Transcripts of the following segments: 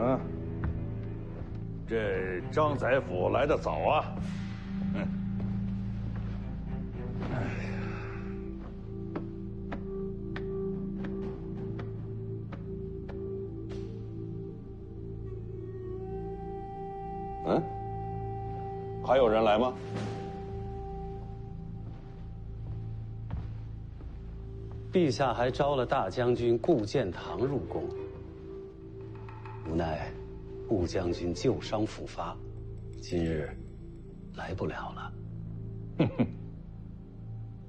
嗯，这张宰辅来得早啊。还有人来吗？陛下还招了大将军顾建堂入宫，无奈顾将军旧伤复发，今日来不了了。哼哼，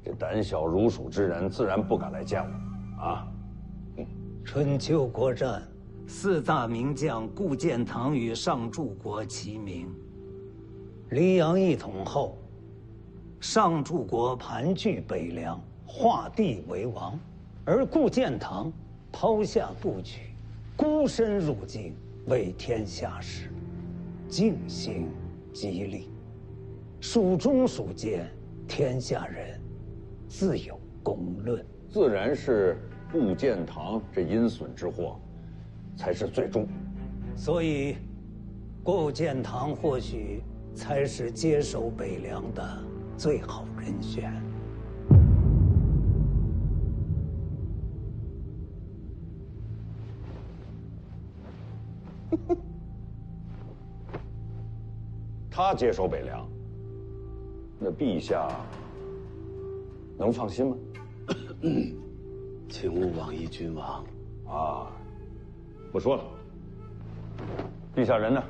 这胆小如鼠之人自然不敢来见我啊。春秋国战，四大名将顾建堂与上柱国齐名。黎阳一统后，上柱国盘踞北凉，画地为王，而顾建堂抛下部曲，孤身入京，为天下事，静心激励。蜀中蜀间，天下人自有公论。自然是顾建堂这阴损之祸，才是最终。所以，顾建堂或许才是接手北凉的最好人选。他接手北凉，那陛下能放心吗？请勿妄议君王。啊，不说了。陛下人呢？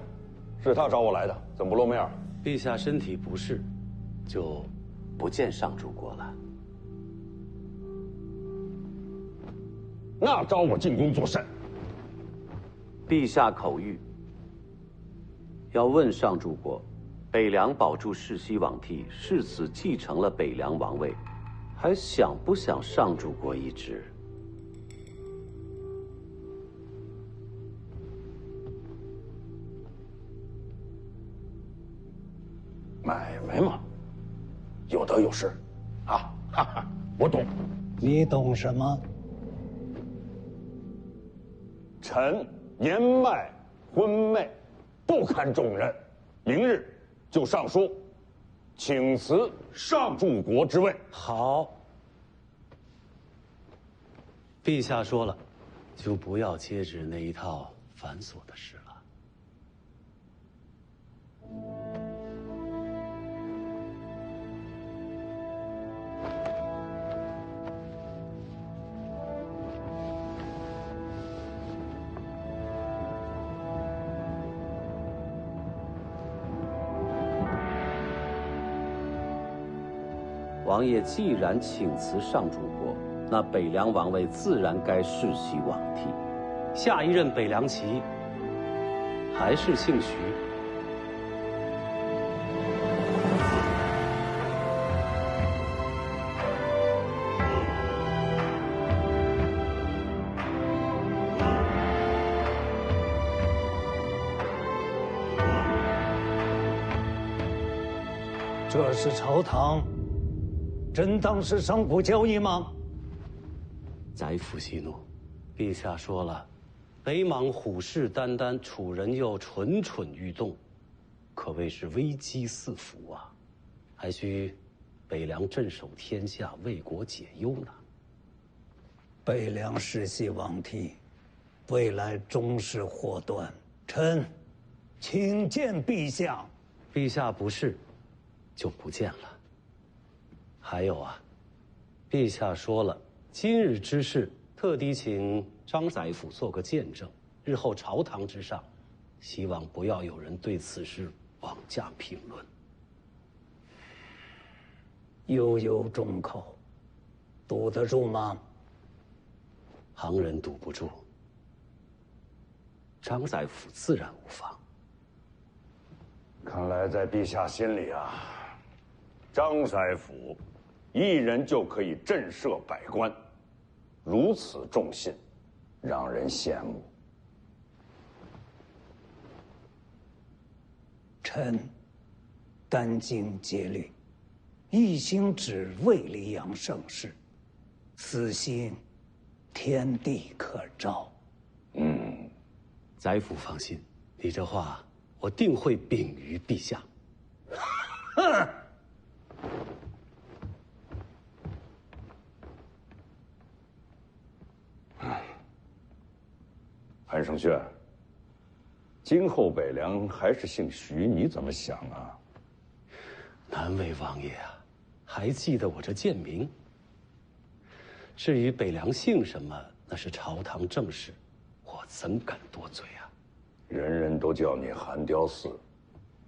是他找我来的，怎么不露面？陛下身体不适，就不见上柱国了。那招我进宫作甚？陛下口谕，要问上柱国，北凉保住世袭罔替，世子继承了北凉王位，还想不想上柱国一职？买卖嘛，有得有失，啊，哈哈，我懂。你懂什么？臣年迈昏昧，不堪重任，明日就上书，请辞上柱国之位。好，陛下说了，就不要接旨那一套繁琐的事了。王爷既然请辞上柱国，那北凉王位自然该世袭罔替。下一任北凉旗还是姓徐。这是朝堂，真当是商贾交易吗？宰辅息怒，陛下说了，北莽虎视眈眈，楚人又蠢蠢欲动，可谓是危机四伏啊！还需北凉镇守天下，为国解忧呢。北凉世袭罔替，未来终是祸端。臣请见陛下。陛下不是，就不见了。还有啊，陛下说了，今日之事特地请张宰辅做个见证，日后朝堂之上，希望不要有人对此事妄加评论。悠悠众口，堵得住吗？旁人堵不住，张宰辅自然无妨。看来在陛下心里啊，张宰辅一人就可以震慑百官，如此重信，让人羡慕。臣殚精竭虑，一心只为黎阳盛世，此心天地可照。宰辅放心，你这话我定会禀于陛下。哼！韩胜轩，今后北凉还是姓徐，你怎么想啊？难为王爷啊，还记得我这贱名。至于北凉姓什么，那是朝堂政事，我怎敢多嘴啊？人人都叫你韩雕嗣，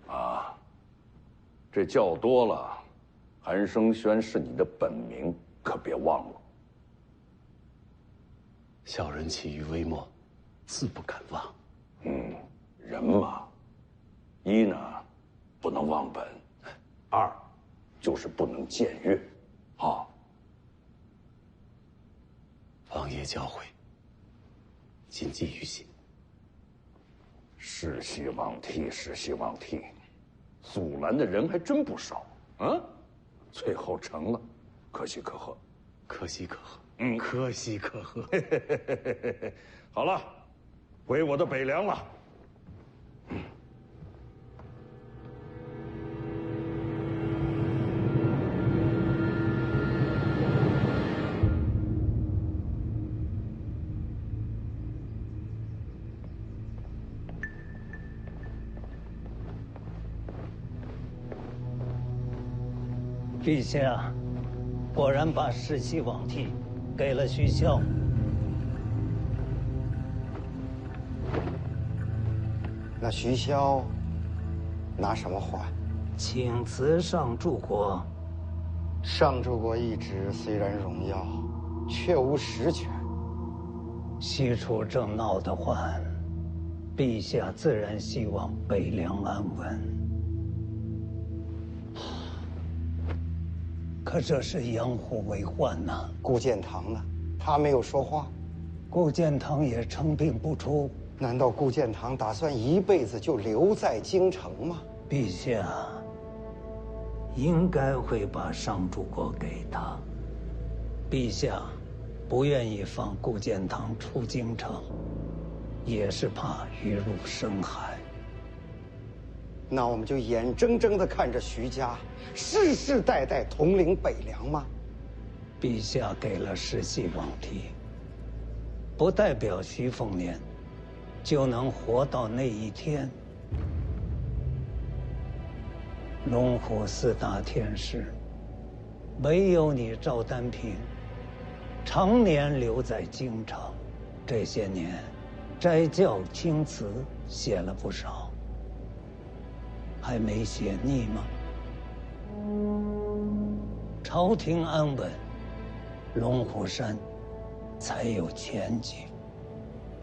啊，这叫多了，韩生轩是你的本名，可别忘了。小人起于微末，自不敢忘。人嘛，一呢，不能忘本；二，就是不能僭越，啊。王爷教诲，谨记于心。世袭罔替，世袭罔替，阻拦的人还真不少啊！最后成了，可喜可贺，可喜可贺。可喜可贺。好了，回我的北凉了。陛下，果然把世袭罔替给了徐骁。那徐骁拿什么还？请辞上柱国。上柱国一职虽然荣耀，却无实权。西楚正闹得欢，陛下自然希望北凉安稳。可这是养虎为患呐。顾建堂呢？他没有说话。顾建堂也称病不出。难道顾建堂打算一辈子就留在京城吗？陛下应该会把上柱国给他。陛下不愿意放顾建堂出京城，也是怕鱼入深海。那我们就眼睁睁地看着徐家世世代代统领北凉吗？陛下给了世袭罔替，不代表徐凤年就能活到那一天。龙虎四大天师，唯有你赵丹平，常年留在京城，这些年斋教青词写了不少，还没写腻吗？朝廷安稳，龙虎山才有前景。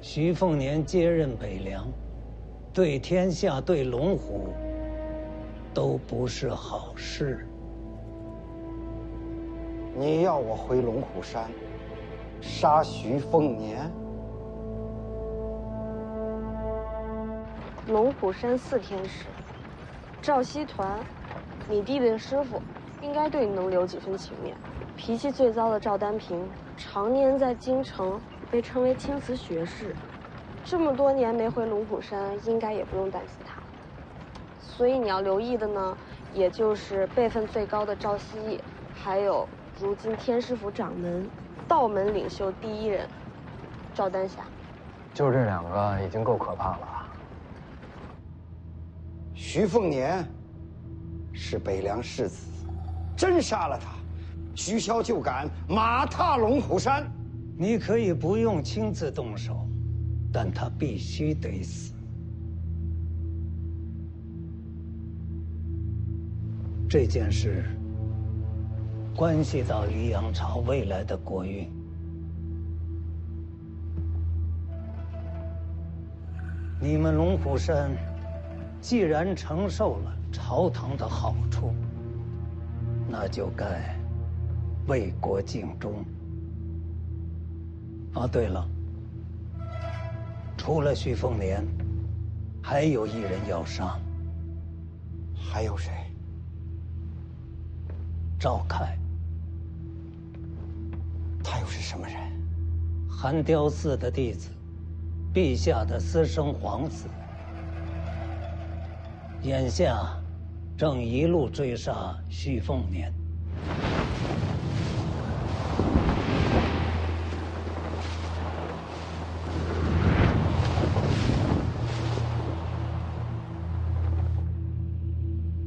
徐凤年接任北凉，对天下对龙虎都不是好事。你要我回龙虎山杀徐凤年？龙虎山四天使，赵熙团，你弟弟的师傅，应该对你能留几分情面。脾气最糟的赵丹平，常年在京城被称为青瓷学士，这么多年没回龙虎山，应该也不用担心他。所以你要留意的呢，也就是辈分最高的赵希义，还有如今天师府掌门、道门领袖第一人赵丹霞。就这两个已经够可怕了。徐凤年是北凉世子，真杀了他，徐骁就敢马踏龙虎山。你可以不用亲自动手，但他必须得死。这件事关系到黎阳朝未来的国运。你们龙虎山既然承受了朝堂的好处，那就该为国尽忠。啊，对了，除了徐凤年，还有一人要上。还有谁？赵凯。他又是什么人？韩雕寺的弟子，陛下的私生皇子，眼下正一路追杀徐凤年。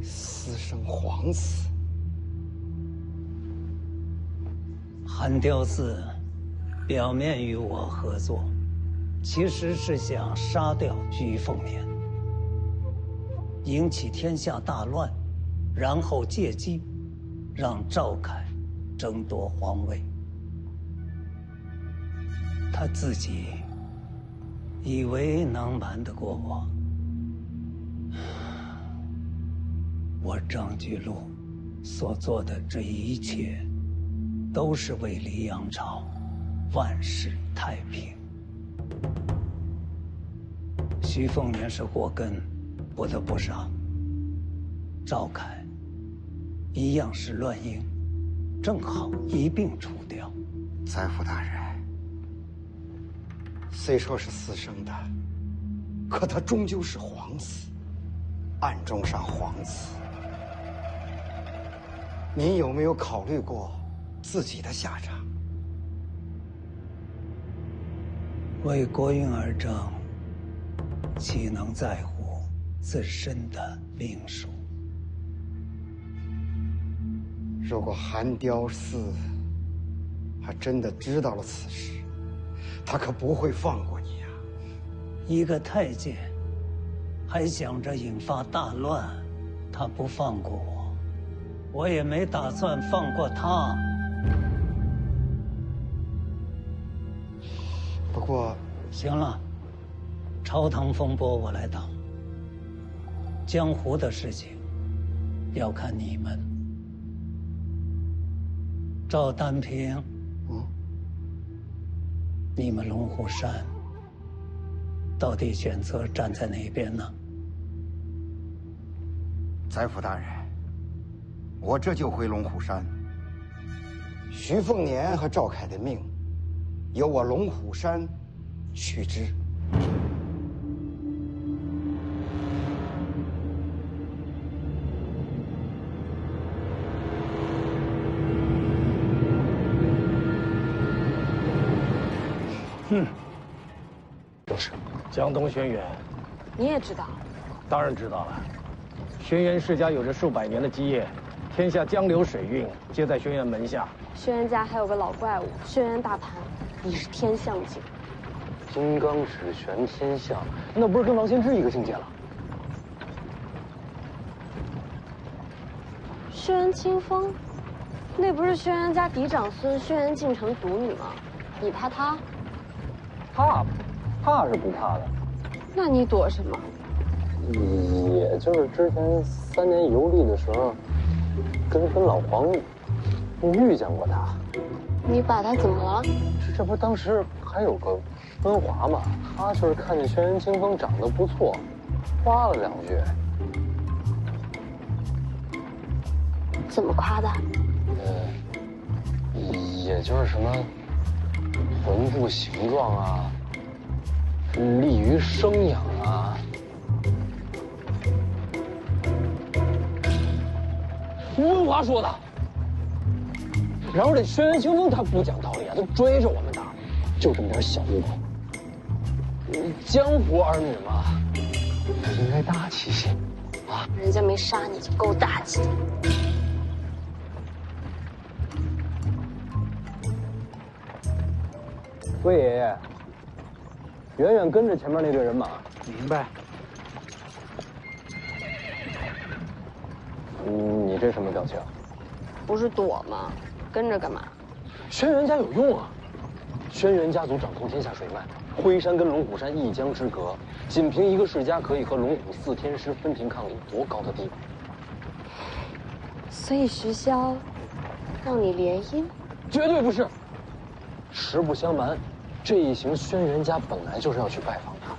私生皇子，韩雕寺表面与我合作，其实是想杀掉徐凤年，引起天下大乱，然后借机让赵凯争夺皇位。他自己以为能瞒得过我，我张居禄所做的这一切，都是为黎阳朝万世太平。徐凤年是祸根，不得不杀。赵凯一样是乱婴，正好一并除掉。宰辅大人，虽说是私生的，可他终究是皇子，暗中杀皇子。您有没有考虑过自己的下场？为国运而争，岂能在乎自身的命数？如果韩雕寺还真的知道了此事，他可不会放过你呀！一个太监还想着引发大乱，他不放过我，我也没打算放过他。不过，行了，朝堂风波我来挡，江湖的事情要看你们。赵丹平，你们龙虎山到底选择站在哪边呢？宰辅大人，我这就回龙虎山。徐凤年和赵凯的命，由我龙虎山取之。就是江东轩辕，你也知道？当然知道了。轩辕世家有着数百年的基业，天下江流水运皆在轩辕门下。轩辕家还有个老怪物轩辕大盘，已是天象境。金刚指玄天象，那不是跟王仙芝一个境界了？轩辕清风，那不是轩辕家嫡长孙轩辕敬城独女吗？你怕他？怕是不怕的。那你躲什么？也就是之前3年游历的时候，跟老黄遇见过他。你把他怎么了？这不当时还有个温华嘛，他就是看见轩辕清风长得不错，夸了2句。怎么夸的？也就是什么魂部形状啊，利于生养啊。温华说的。然后这轩辕清风他不讲道理啊，他追着我们打，就这么点小误会。江湖儿女嘛，应该大气些啊。人家没杀你就够大气的。魏爷爷，远远跟着前面那队人马。明白。你这什么表情？不是躲吗？跟着干嘛？轩辕家有用啊！轩辕家族掌控天下水脉，辉山跟龙虎山一江之隔，仅凭一个世家可以和龙虎4天师分庭抗礼，多高的地位！所以徐骁让你联姻？绝对不是。实不相瞒，这一行轩辕家本来就是要去拜访他，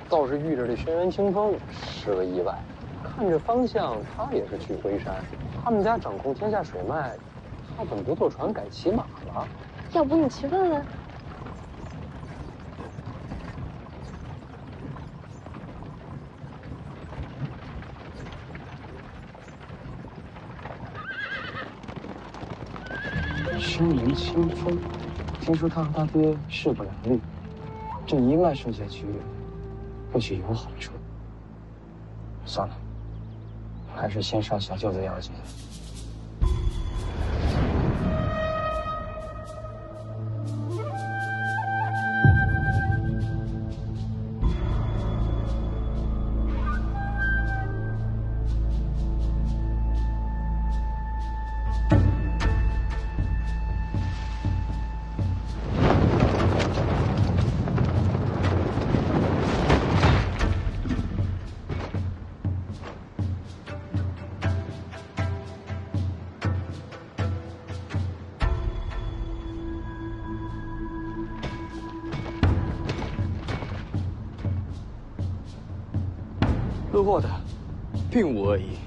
倒是遇着这轩辕清风是个意外。看这方向，他也是去辉山。他们家掌控天下水脉，他怎么不坐船改骑马了？要不你去问问？身临清风，听说他和他爹势不两立，这一脉顺下去，或许有好处。算了，还是先上小舅子要紧。路过的，并无恶意。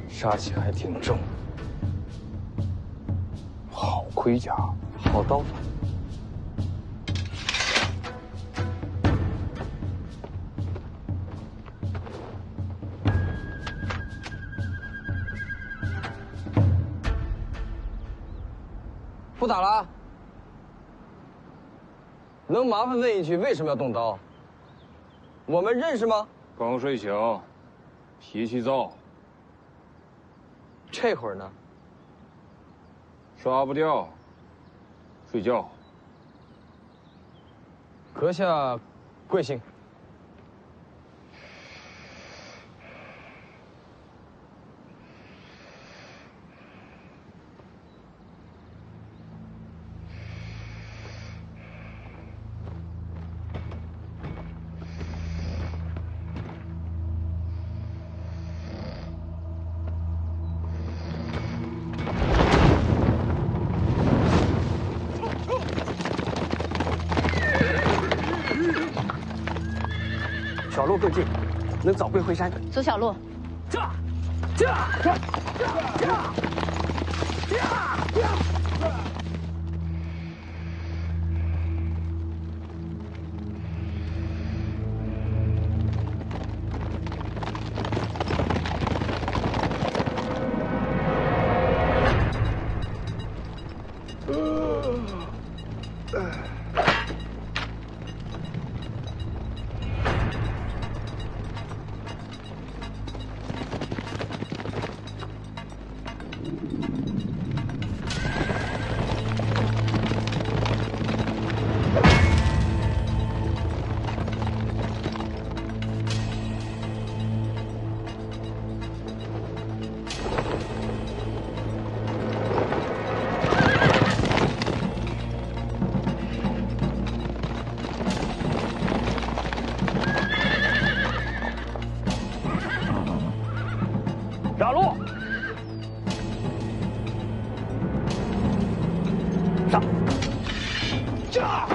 杀气还挺重，好盔甲，好刀法。不打了，能麻烦问一句，为什么要动刀？我们认识吗？刚睡醒，脾气躁，这会儿呢？刷不掉，睡觉。阁下贵姓？小路更近，能早归回山。走小路。打路，上，驾！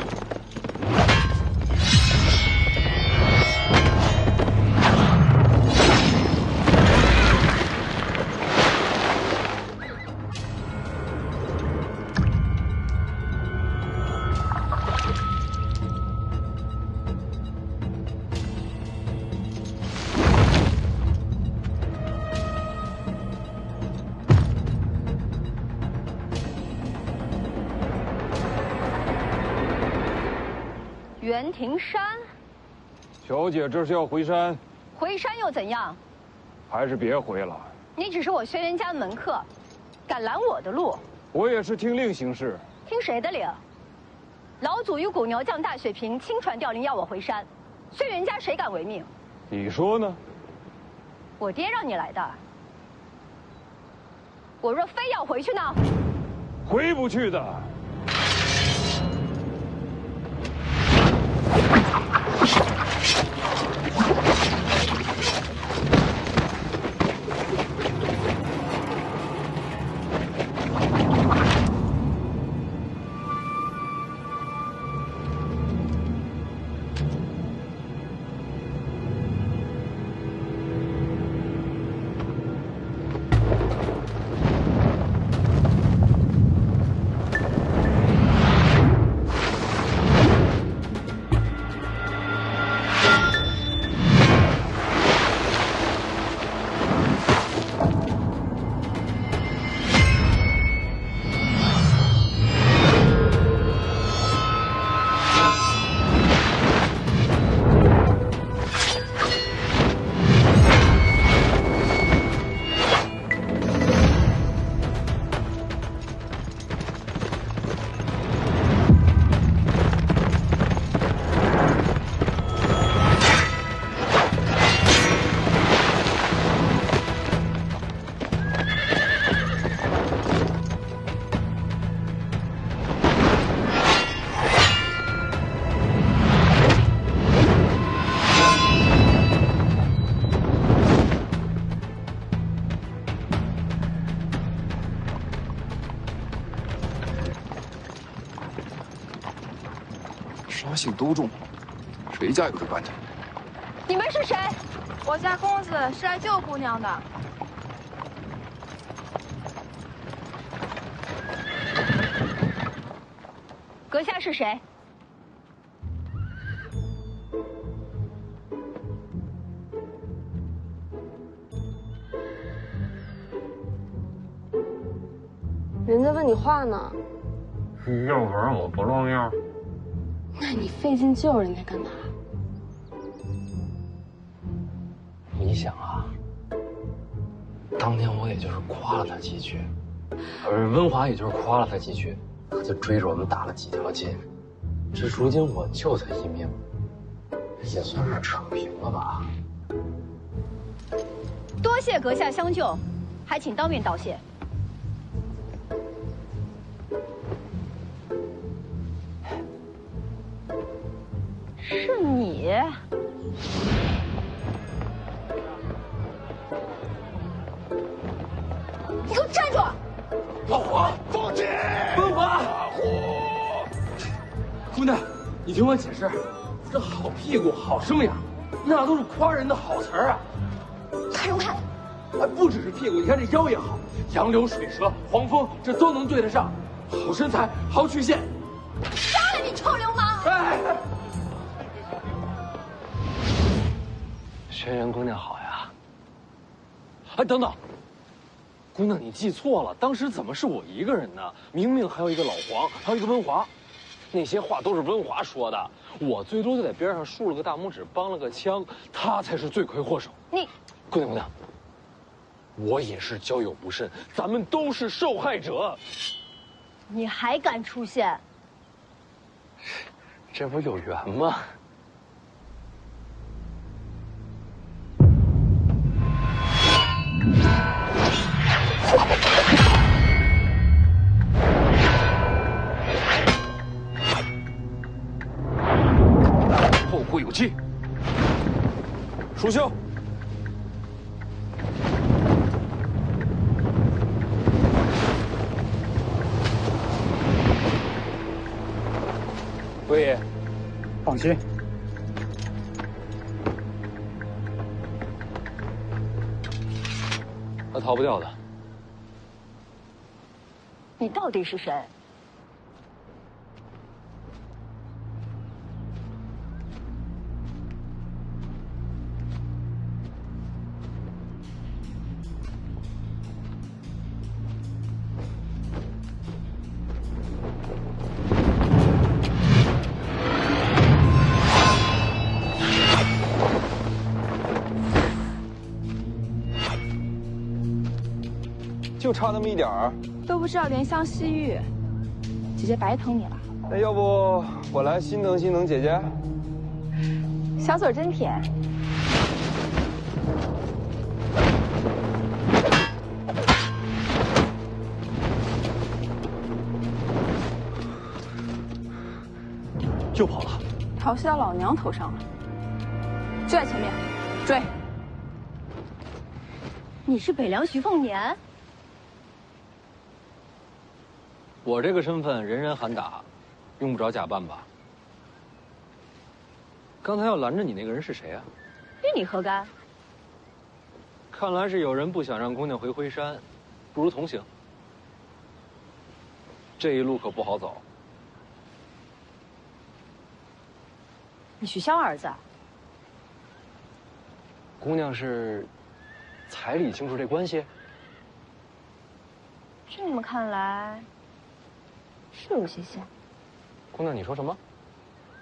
袁庭山，小姐这是要回山，回山又怎样？还是别回了。你只是我轩辕家的门客，敢拦我的路？我也是听令行事。听谁的令？老祖与古牛将大雪平亲传调令要我回山，轩辕家谁敢违命？你说呢？我爹让你来的。我若非要回去呢？回不去的。姓都重，谁家有这般人？你们是谁？我家公子是来救姑娘的。阁下是谁？人在问你话呢。要不然我不露面。那你费劲救人家干嘛？你想啊，当年我也就是夸了他几句，而温华也就是夸了他几句，他就追着我们打了几条街。这如今我救他一命，也算是扯平了吧。多谢阁下相救，还请当面道谢。是你？你给我站住！老黄，放弃！温华，姑娘，你听我解释，这好屁股、好生养，那都是夸人的好词儿啊。看什么看？哎，不只是屁股，你看这腰也好，杨柳水蛇、黄蜂，这都能对得上。好身材，好曲线。杀了你，臭流氓！哎，轩辕姑娘好呀。哎，等等，姑娘你记错了，当时怎么是我一个人呢？明明还有一个老黄，还有一个温华。那些话都是温华说的，我最多就在边上竖了个大拇指，帮了个腔，他才是罪魁祸首。你，姑娘，我也是交友不慎，咱们都是受害者。你还敢出现？这不有缘吗？后会有期。蜀兄，魏爷，放心，他逃不掉的。你到底是谁？就差那么一点儿，都不知道怜香惜玉，姐姐白疼你了。那要不我来心疼心疼姐姐？小嘴真甜。又跑了，调戏到老娘头上了，就在前面，追！你是北凉徐凤年？我这个身份人人喊打，用不着假扮吧？刚才要拦着你那个人是谁啊？与你何干？看来是有人不想让姑娘回灰山，不如同行。这一路可不好走。你许萧儿子？姑娘是彩礼清楚这关系？这么看来，是有些像。姑娘，你说什么？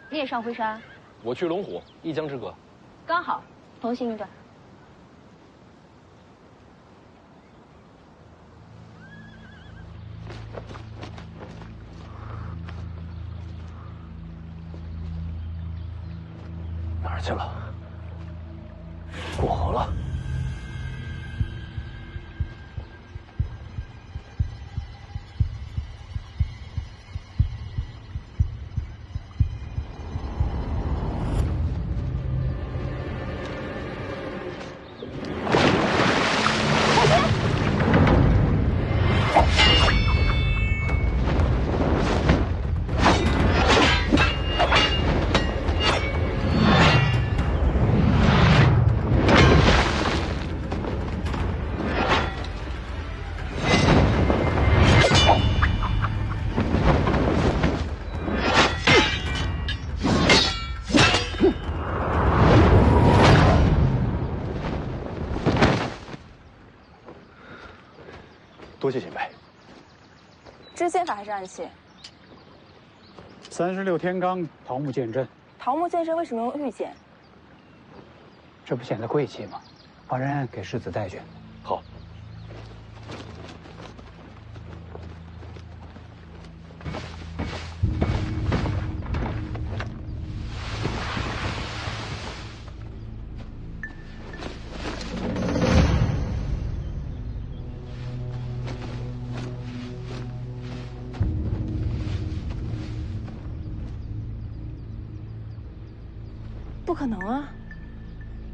你也上灰山？我去龙虎，一江之隔。刚好，同行一段。哪儿去了？过河了。多谢前辈。知剑法还是暗器？36天罡桃木剑阵。桃木剑阵为什么用玉剑？这不显得贵气吗？帮人给世子带去。好。不可能啊！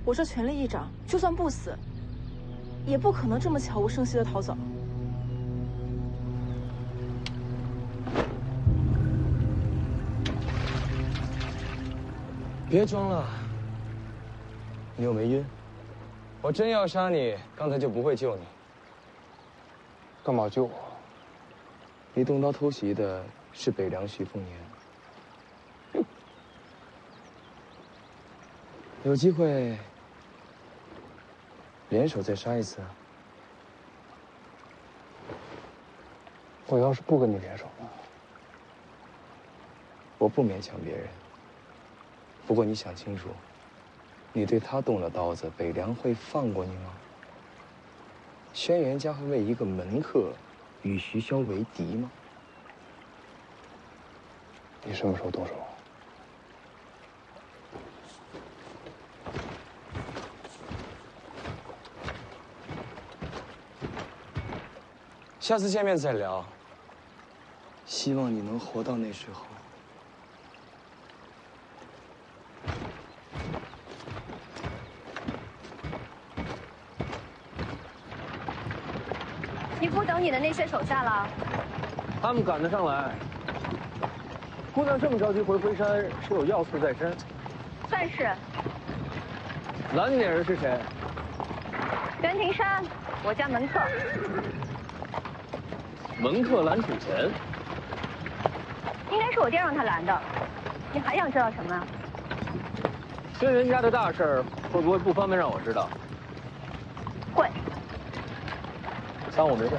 我这权力一掌，就算不死，也不可能这么悄无声息的逃走。别装了，你又没晕。我真要杀你，刚才就不会救你。干嘛救我？你动刀偷袭的是北凉徐凤年。 有机会联手再杀一次啊！我要是不跟你联手呢？我不勉强别人。不过你想清楚，你对他动了刀子，北凉会放过你吗？轩辕家会为一个门客与徐骁为敌吗？你什么时候动手？ 下次见面再聊。希望你能活到那时候。你不等你的那些手下了？他们赶得上来。姑娘这么着急回灰山，是有要事在身？算是。拦你的人是谁？袁庭山，我家门客。 门客拦主前，应该是我爹让他拦的。你还想知道什么啊？轩辕家的大事儿会不会不方便让我知道？会。当我没事。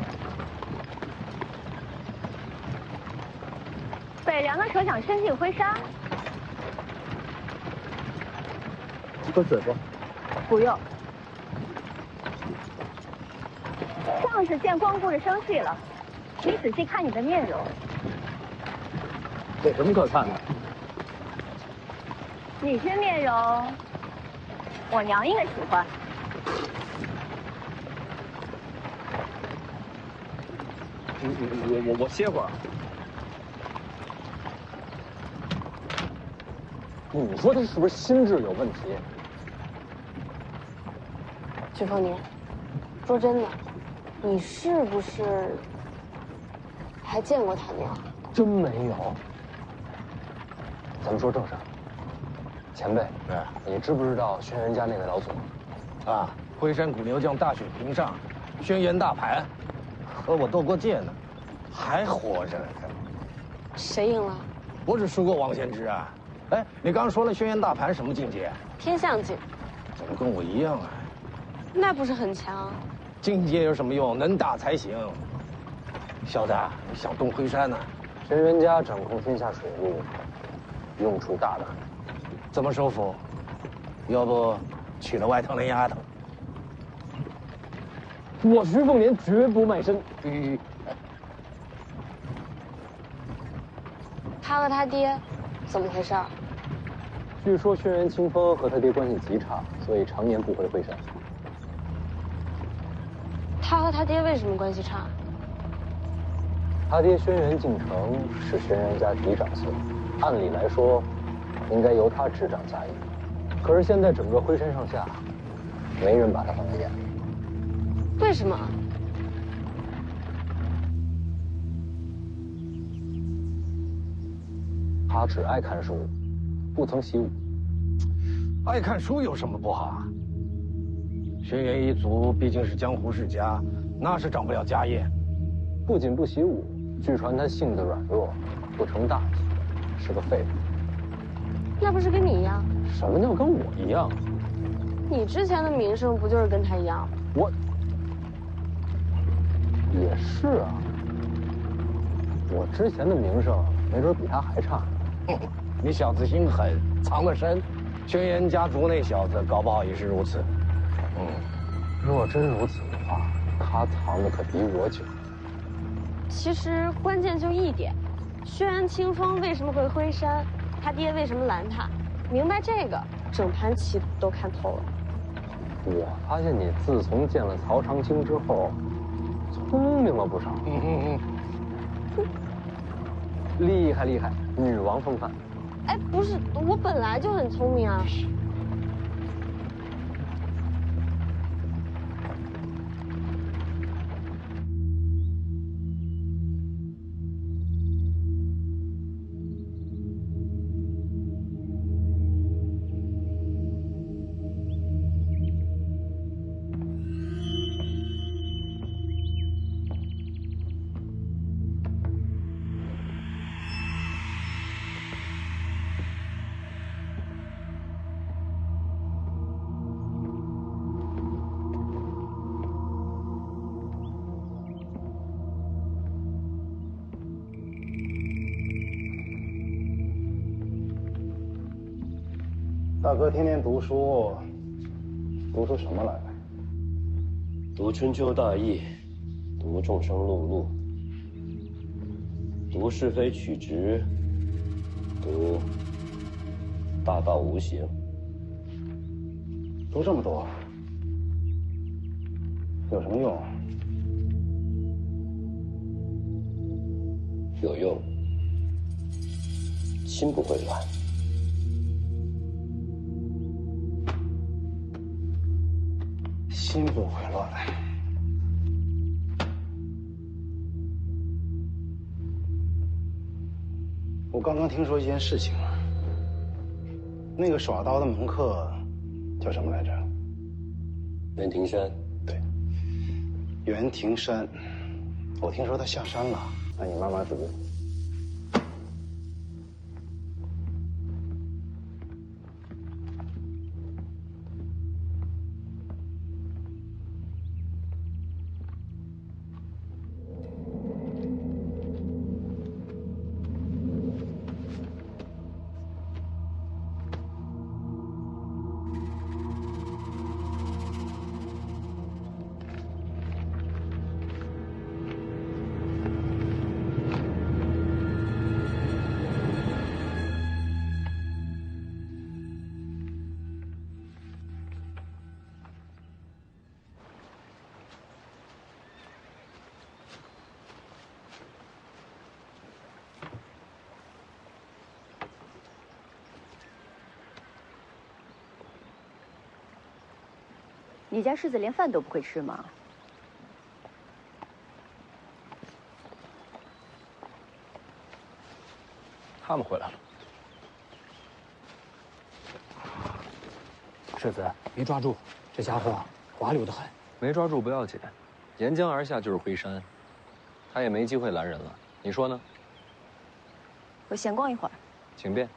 北凉的蛇想伸进灰山，喝水不？不用。像是见光顾着生气了。 你仔细看你的面容，有什么可看的？你这面容，我娘应该喜欢。我歇会儿。你说他是不是心智有问题？徐凤年，说真的，你是不是？ 还见过他娘？真没有。咱们说正事儿。前辈，你知不知道轩辕家那位老祖？啊，灰山古牛将大雪平上，轩辕大盘，和我斗过剑呢，还活着呢。谁赢了？不是输过王仙芝啊？哎，你刚说了轩辕大盘什么境界？天象境。怎么跟我一样啊？那不是很强？境界有什么用？能打才行。 小子，你想动灰山呢？轩辕家掌控天下水路，用处大得很。怎么收服？要不娶了外头那丫头？我徐凤年绝不卖身。他和他爹怎么回事？据说轩辕清风和他爹关系极差，所以常年不回灰山。他和他爹为什么关系差？ 他爹轩辕敬城是轩辕家嫡长孙，按理来说，应该由他执掌家业。可是现在整个灰山上下，没人把他放在眼里。为什么？他只爱看书，不曾习武。爱看书有什么不好啊？轩辕一族毕竟是江湖世家，那是长不了家业。不仅不习武。 据传他性子软弱，不成大器，是个废物。那不是跟你一样？什么叫跟我一样？你之前的名声不就是跟他一样？也是啊，我之前的名声没准比他还差。你小子心狠，藏得深。轩辕家族那小子搞不好也是如此。若真如此的话，他藏的可比我久。其实关键就一点，轩辕清风为什么会挥山，他爹为什么拦他，明白这个，整盘棋都看透了。我发现你自从见了曹长青之后，聪明了不少。厉害厉害，女王风范。哎，不是，我本来就很聪明啊。大哥天天读书，读出什么来？读春秋大义，读众生碌碌，读是非曲直，读大道无形。读这么多，有什么用？有用，心不会乱。心不会乱。我刚刚听说一件事情，那个耍刀的门客叫什么来着？袁庭山。对，袁庭山。我听说他下山了，那你慢慢读。你家世子连饭都不会吃吗？他们回来了。世子，别抓住，这家伙滑溜得很。没抓住不要紧，沿江而下就是回山，他也没机会拦人了。你说呢？我闲逛一会儿。请便。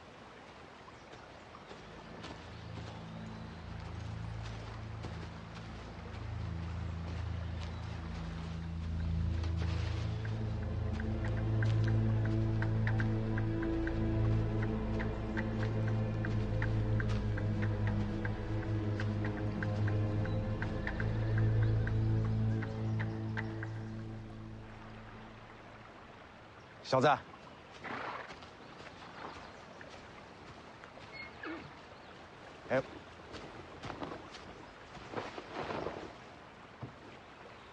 小子，哎，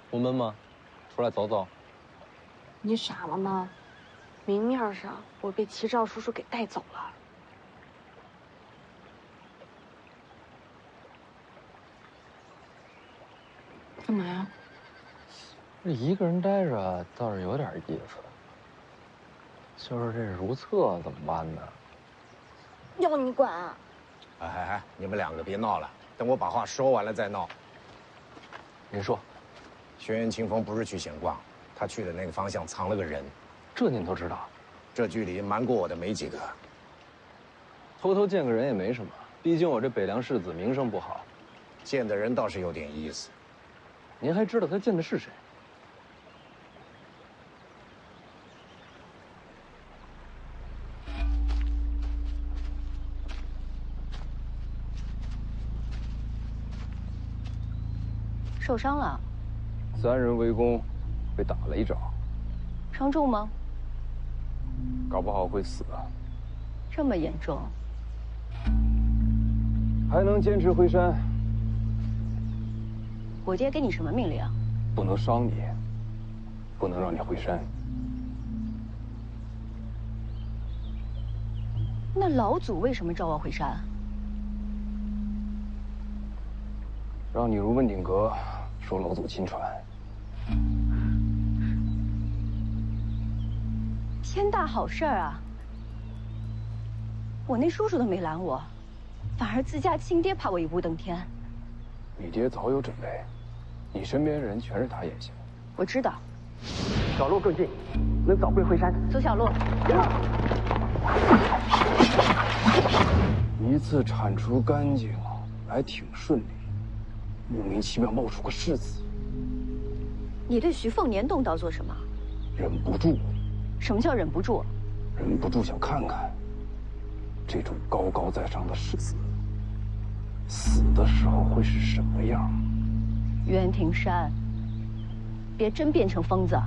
不闷吗？出来走走。你傻了吗？明面上我被齐少叔叔给带走了。干嘛呀？这一个人待着倒是有点意思。就是这如厕怎么办呢？要你管啊！哎，你们两个别闹了，等我把话说完了再闹。您说，轩辕清风不是去闲逛，他去的那个方向藏了个人。这您都知道？这距离瞒过我的没几个。偷偷见个人也没什么，毕竟我这北凉世子名声不好。见的人倒是有点意思。您还知道他见的是谁？受伤了？3人围攻，被打了一掌，伤重吗？搞不好会死啊！这么严重？还能坚持回山？我爹给你什么命令啊？不能伤你，不能让你回山。那老祖为什么召我回山？让你如问鼎阁，说老祖亲传。天大好事儿啊！我那叔叔都没拦我，反而自家亲爹怕我一步登天。你爹早有准备，你身边人全是他眼线。我知道。小路更近，能早归回山。走小路。一次铲除干净，还挺顺利，莫名其妙冒出个世子。你对徐凤年动刀做什么？忍不住。什么叫忍不住？忍不住想看看，这种高高在上的世子，死的时候会是什么样？袁庭山，别真变成疯子。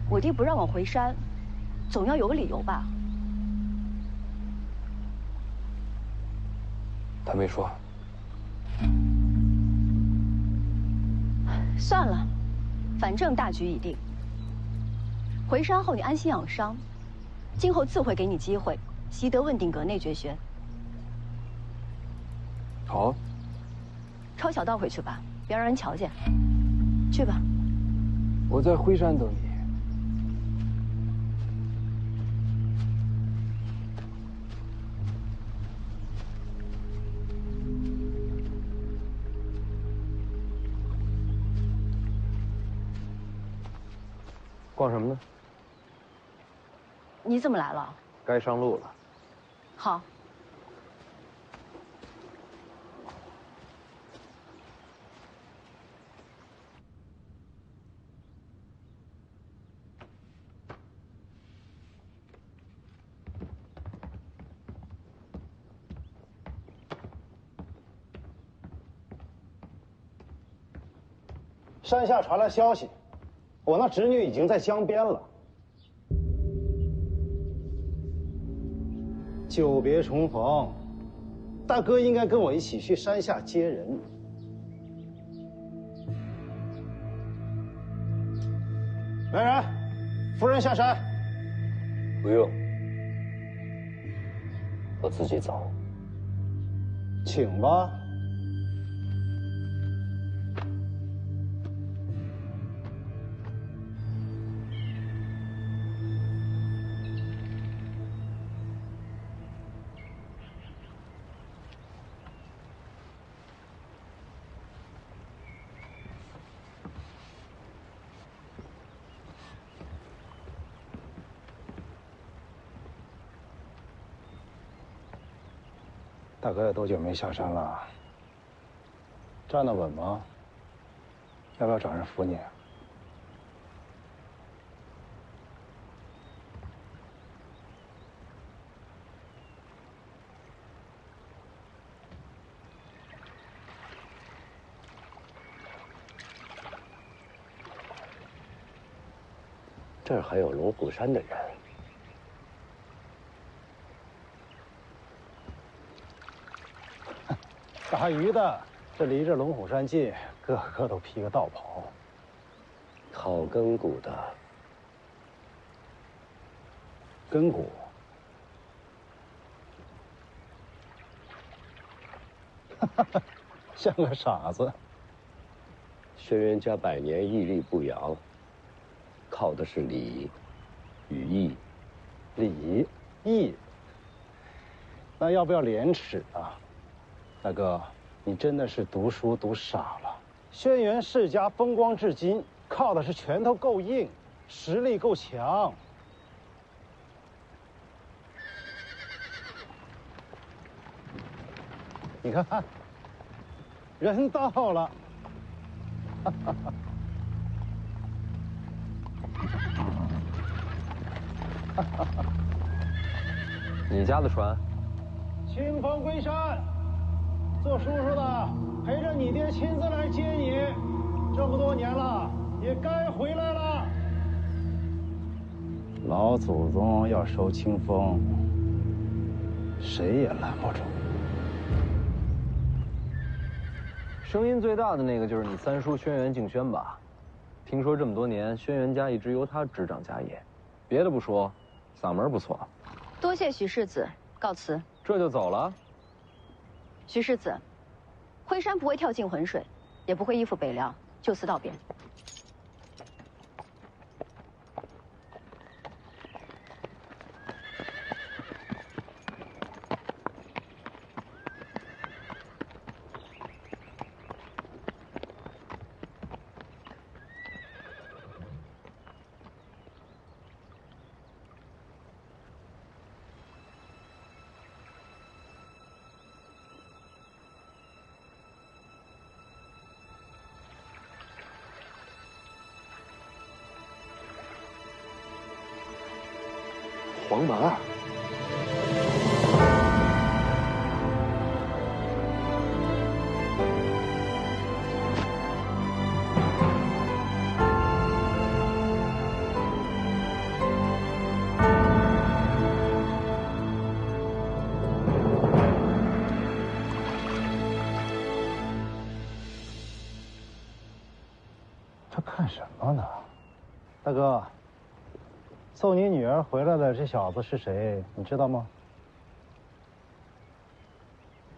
我爹不让我回山，总要有个理由吧？他没说。算了，反正大局已定。回山后你安心养伤，今后自会给你机会习得问鼎阁内绝学。好。抄小道回去吧，别让人瞧见。去吧。我在辉山等你。逛什么呢？你怎么来了？该上路了。好。山下传来消息，我那侄女已经在江边了。久别重逢，大哥应该跟我一起去山下接人。来人，夫人下山。不用，我自己走。请吧。大哥有多久没下山了？站得稳吗？要不要找人扶你？这儿还有龙虎山的人。打鱼的，这离着龙虎山近，个个都披个道袍。讨根骨的，根骨。像个傻子。轩辕家100年屹立不摇，靠的是礼与义。礼义。那要不要廉耻啊？大哥，你真的是读书读傻了。轩辕世家风光至今，靠的是拳头够硬，实力够强。你看，人到了。你家的船？清风归山，做叔叔的陪着你爹亲自来接你，这么多年了，也该回来了。老祖宗要收清风，谁也拦不住。声音最大的那个就是你三叔轩辕敬轩吧？听说这么多年，轩辕家一直由他执掌家业。别的不说，嗓门不错。多谢徐世子，告辞。这就走了？徐世子，辉山不会跳进浑水，也不会依附北凉，就此道别。黄门儿，这看什么呢？大哥，送你女儿回来的这小子是谁？你知道吗？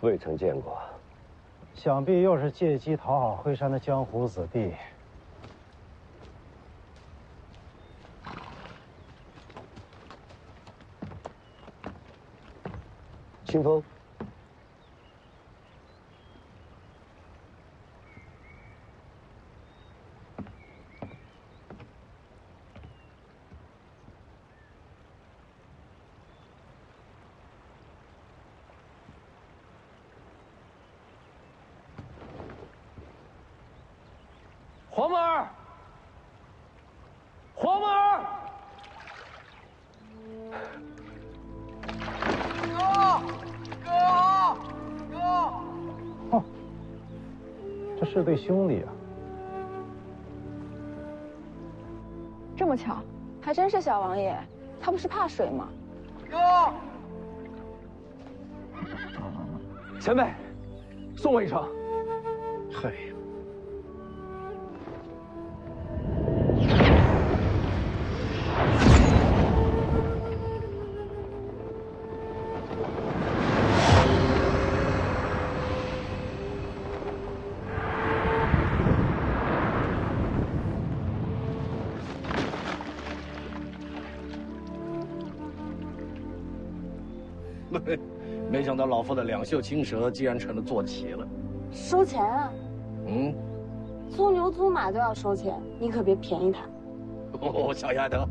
未曾见过。想必又是借机讨好辉山的江湖子弟。清风，黄门儿，黄门儿，哦，这是对兄弟啊！这么巧，还真是小王爷。他不是怕水吗？哥，前辈，送我一程。嘿。没想到老夫的两袖青蛇竟然成了坐骑了。收钱啊！嗯，租牛租马都要收钱，你可别便宜他。哦，小丫头。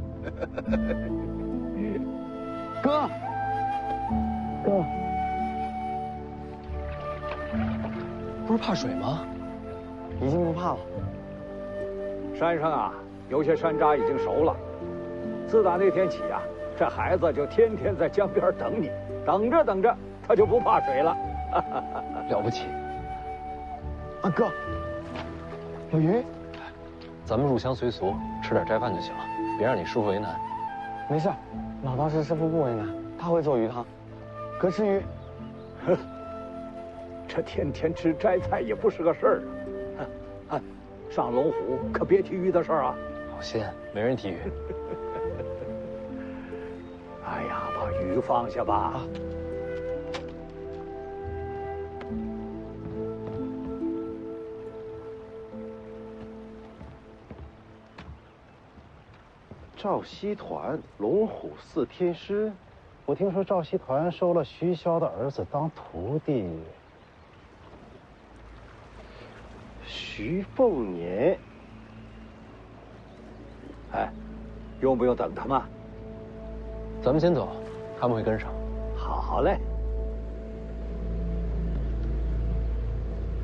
哥，哥，不是怕水吗？已经不怕了。山上啊，有些山楂已经熟了。自打那天起啊，这孩子就天天在江边等你，等着等着，他就不怕水了。了不起。啊哥，有鱼。咱们入乡随俗，吃点斋饭就行了，别让你师傅为难。没事，老道士师傅不为难，他会做鱼汤。哥吃鱼。哼，这天天吃斋菜也不是个事儿啊！上龙虎可别提鱼的事儿啊！好仙，没人提鱼。哎呀，把鱼放下吧。赵熙团，龙虎寺天师。我听说赵熙团收了徐骁的儿子当徒弟。徐凤年。哎，用不用等他们？咱们先走，他们会跟上。好嘞。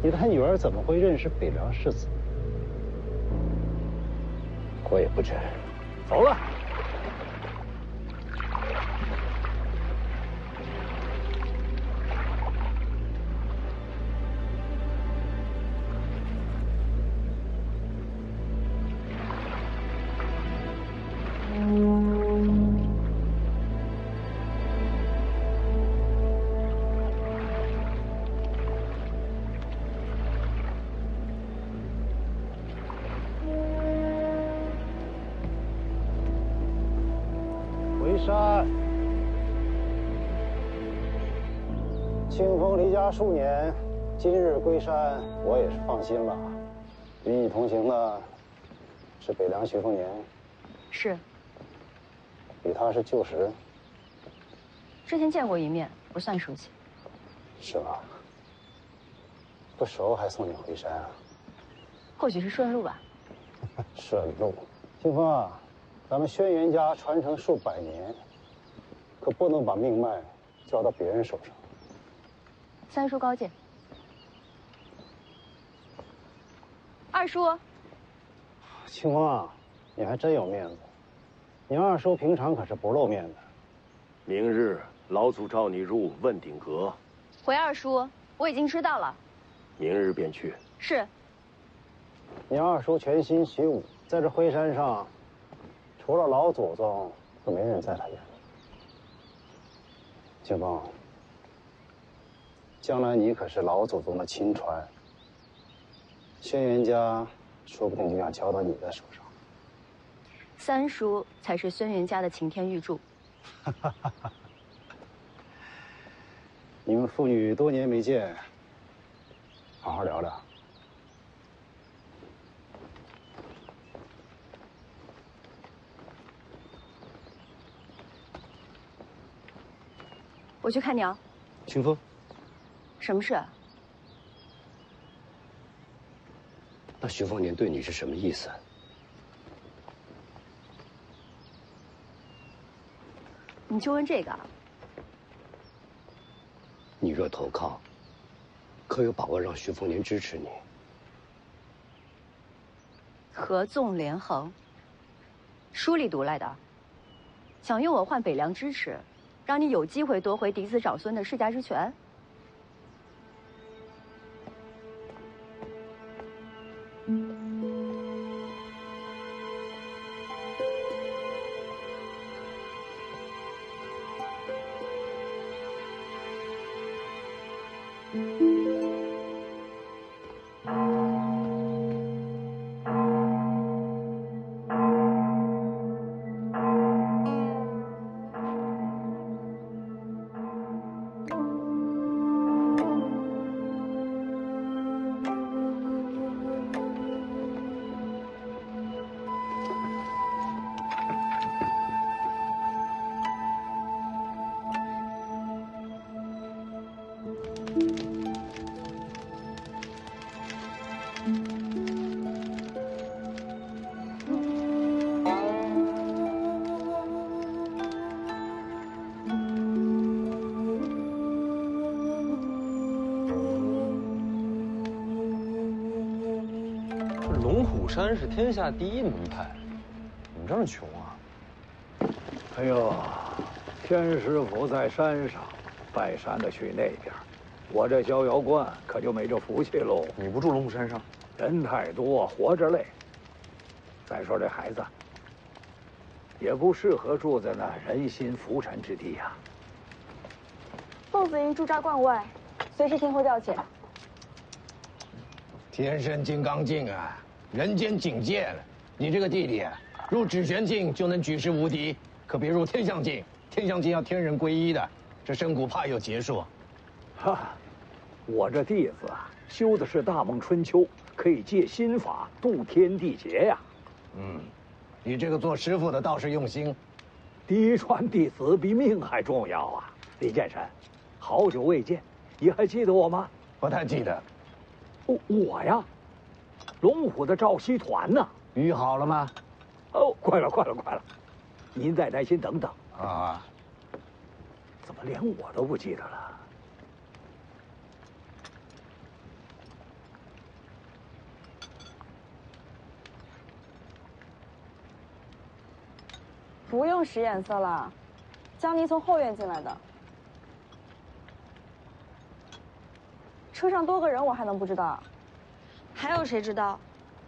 你的女儿怎么会认识北凉世子？我也不知。走了。清风离家数年，今日归山，我也是放心了。与你同行的是北凉徐凤年，是。与他是旧识，之前见过一面，不算熟悉。是吧？不熟还送你回山啊？或许是顺路吧。顺路。清风啊，咱们轩辕家传承数百年，可不能把命脉交到别人手上。三叔高见。二叔。清风啊，你还真有面子。你二叔平常可是不露面的。明日老祖召你入问鼎阁。回二叔，我已经知道了。明日便去。是。你二叔全心习武，在这灰山上，除了老祖宗，就没人在他眼里。清风，将来你可是老祖宗的亲传，轩辕家说不定就想交到你的手上。三叔才是轩辕家的擎天玉柱。你们父女多年没见，好好聊聊。我去看鸟。清风，什么事？那徐凤年对你是什么意思？你就问这个？你若投靠，可有把握让徐凤年支持你？合纵连横，书里读来的。想用我换北凉支持，让你有机会夺回嫡子长孙的世家之权？龙虎山是天下第一门派，怎么这么穷啊？哎呦，天师府在山上，拜山的去那边，我这逍遥观可就没这福气喽。你不住龙虎山上？人太多，活着累。再说这孩子，也不适合住在那人心浮沉之地呀。凤子营驻扎关外，随时听候调遣。天生金刚境啊，人间境界了。你这个弟弟啊，入指玄境就能举世无敌，可别入天象境。天象境要天人归一的，这深谷怕有劫数。哈，我这弟子啊，修的是大梦春秋，可以借心法度天地劫呀。你这个做师傅的倒是用心。嫡传弟子比命还重要啊！李剑神，好久未见，你还记得我吗？不太记得。我呀，龙虎的赵熙团呢？雨好了吗？哦，快了，快了，快了。您再耐心等等啊。怎么连我都不记得了？不用使眼色了，江离从后院进来的。车上多个人，我还能不知道？还有谁知道？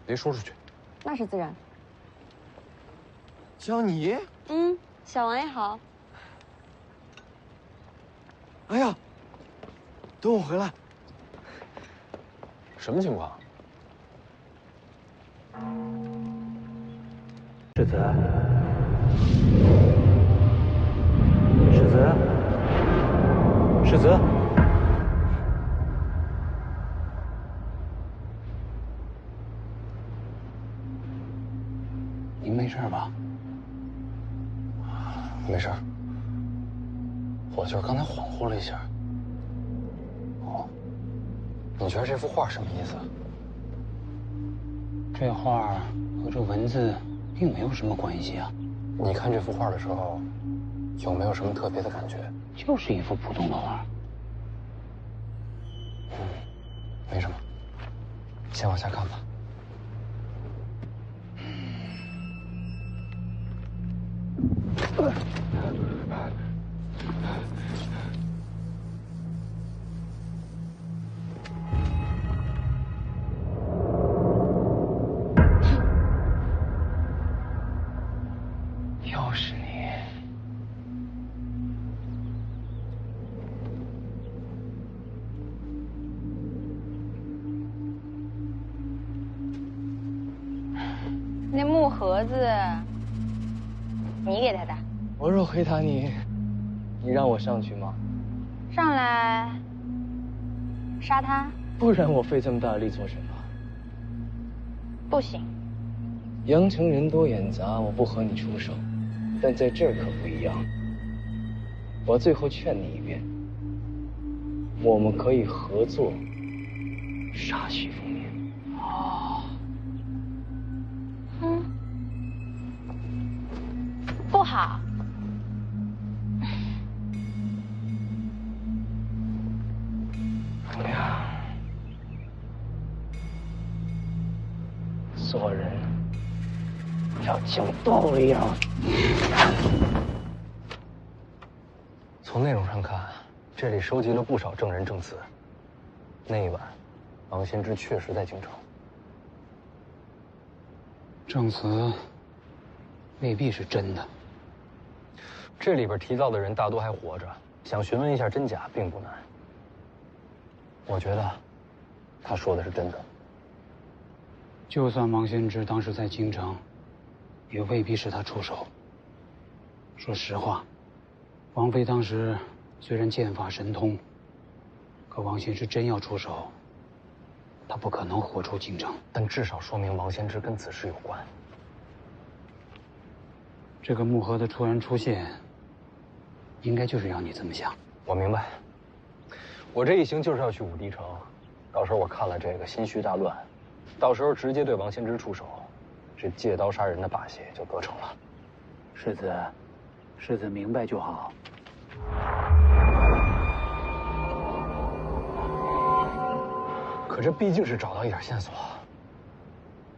别说出去。那是自然。江离？小王爷好。哎呀，等我回来。什么情况？世子，世子，世子。我就是刚才恍惚了一下。哦，你觉得这幅画什么意思？这画和这文字并没有什么关系啊。你看这幅画的时候，有没有什么特别的感觉？就是一幅普通的画。没什么，先往下看吧。又是你。那木盒子，你给他的？我若回答你，你让我上去吗？上来杀他？不然我费这么大力做什么？不行。阳城人多眼杂，我不和你出手，但在这儿可不一样。我最后劝你一遍，我们可以合作杀徐凤年。哦。不好。哎呀，做人要讲道理啊！从内容上看，这里收集了不少证人证词。那一晚，王先之确实在京城。证词未必是真的。这里边提到的人大多还活着，想询问一下真假并不难。我觉得，他说的是真的。就算王先之当时在京城，也未必是他出手。说实话，王妃当时虽然剑法神通，可王先之真要出手，他不可能活出京城。但至少说明王先之跟此事有关。这个木盒的突然出现，应该就是让你这么想。我明白。我这一行就是要去武堤城，到时候我看了这个心绪大乱，到时候直接对王先之出手，这借刀杀人的把戏就得逞了。世子明白就好。可这毕竟是找到一点线索，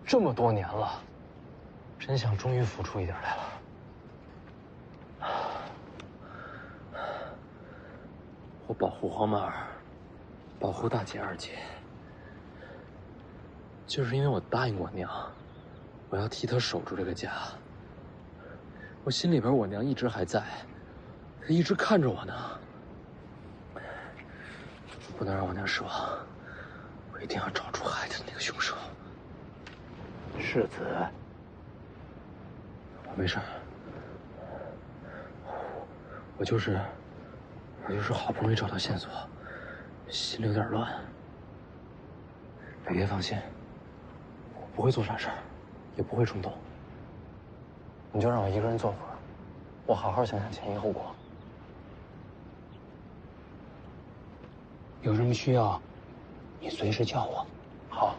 这么多年了，真相终于浮出一点来了。我保护黄满儿，保护大姐二姐，就是因为我答应我娘，我要替她守住这个家。我心里边我娘一直还在，她一直看着我呢。不能让我娘失望，我一定要找出害她的那个凶手。世子，我没事，我就是好不容易找到线索，心里有点乱。北爷放心，我不会做傻事儿，也不会冲动。你就让我一个人坐会儿，我好好想想前因后果。有什么需要，你随时叫我。好。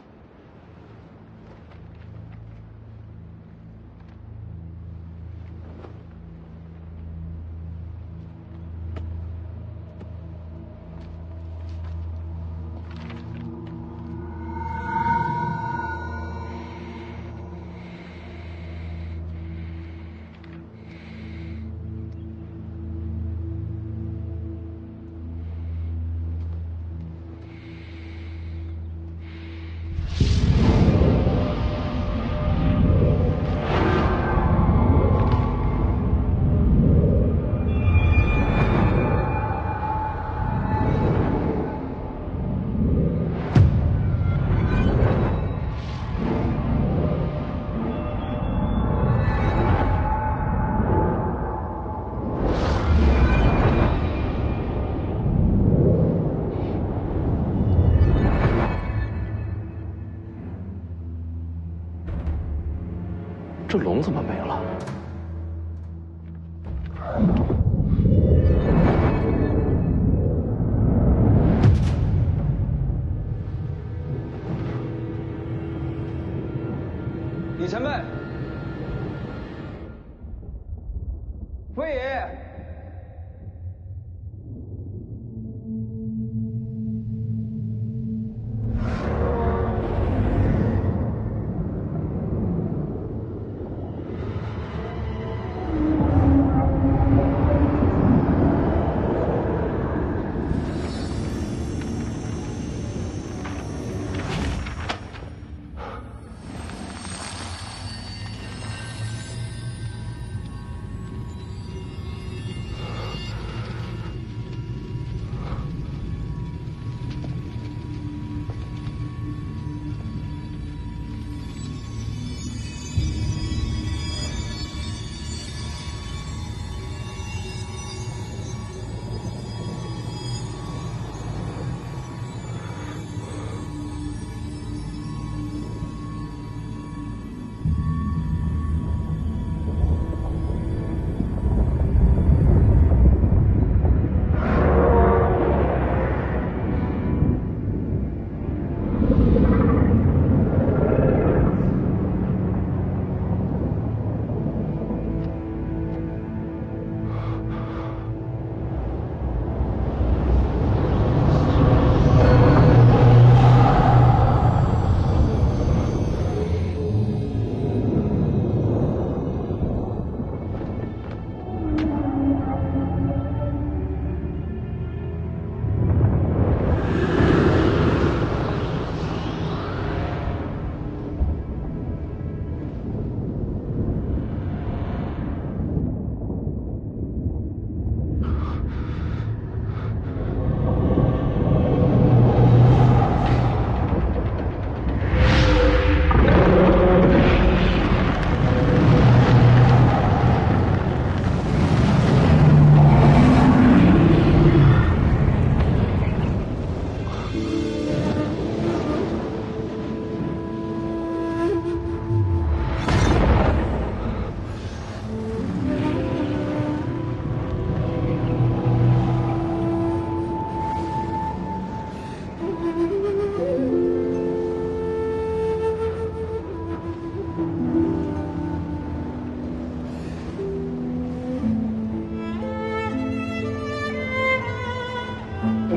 这龙怎么没了？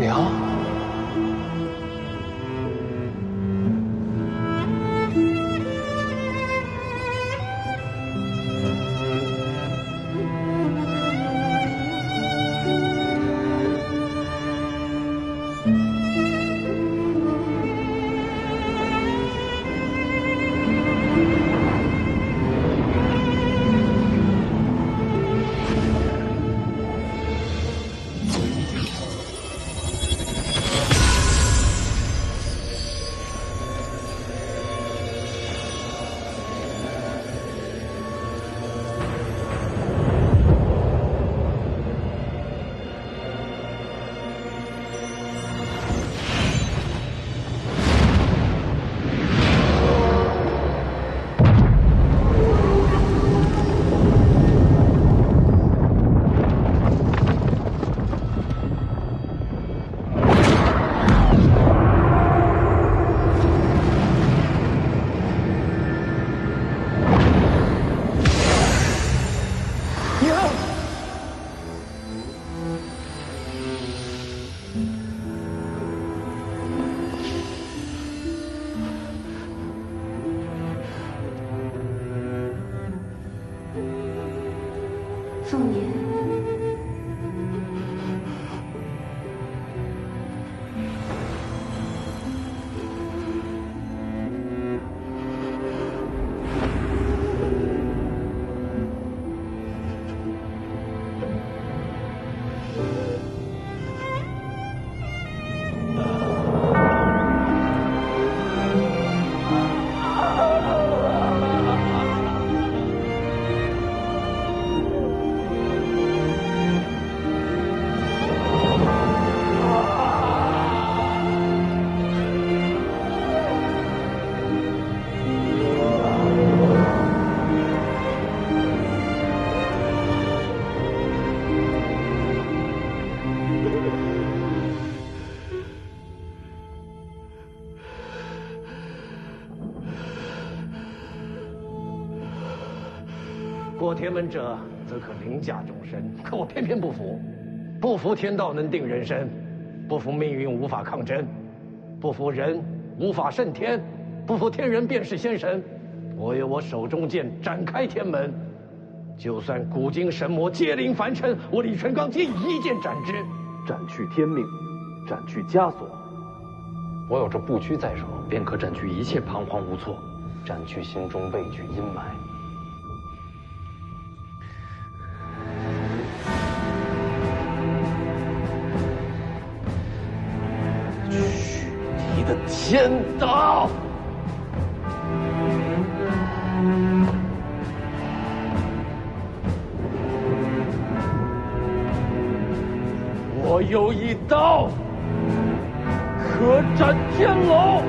娘。凤年，过天门者，则可凌驾众生。可我偏偏不服，不服天道能定人生，不服命运无法抗争，不服人无法胜天，不服天人便是仙神。我有我手中剑，展开天门，就算古今神魔皆临凡尘，我李淳罡皆以一剑斩之，斩去天命，斩去枷锁。我有这不屈在手，便可斩去一切彷徨无措，斩去心中畏惧阴霾。你的天道！我有一刀，可斩天龙。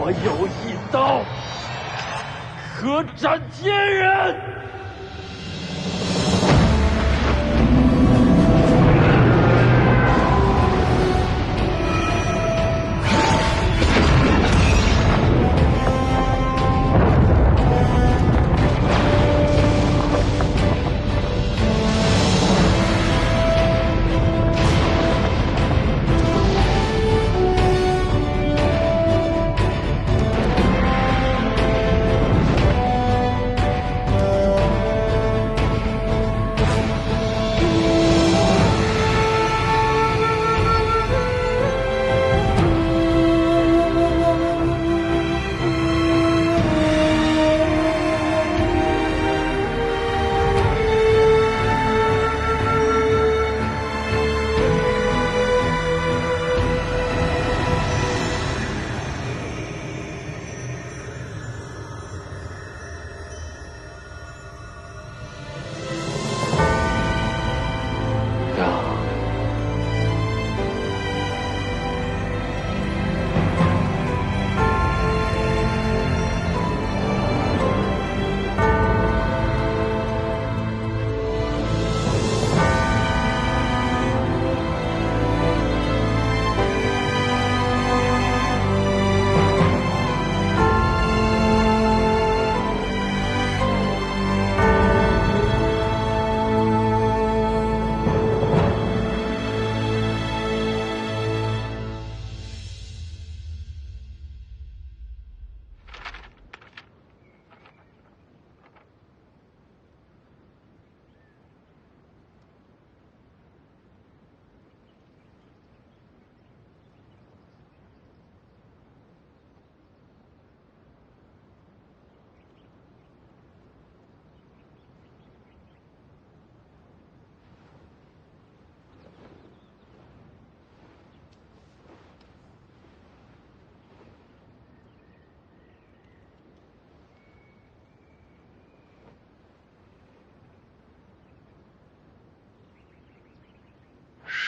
我有一刀，可斩天人。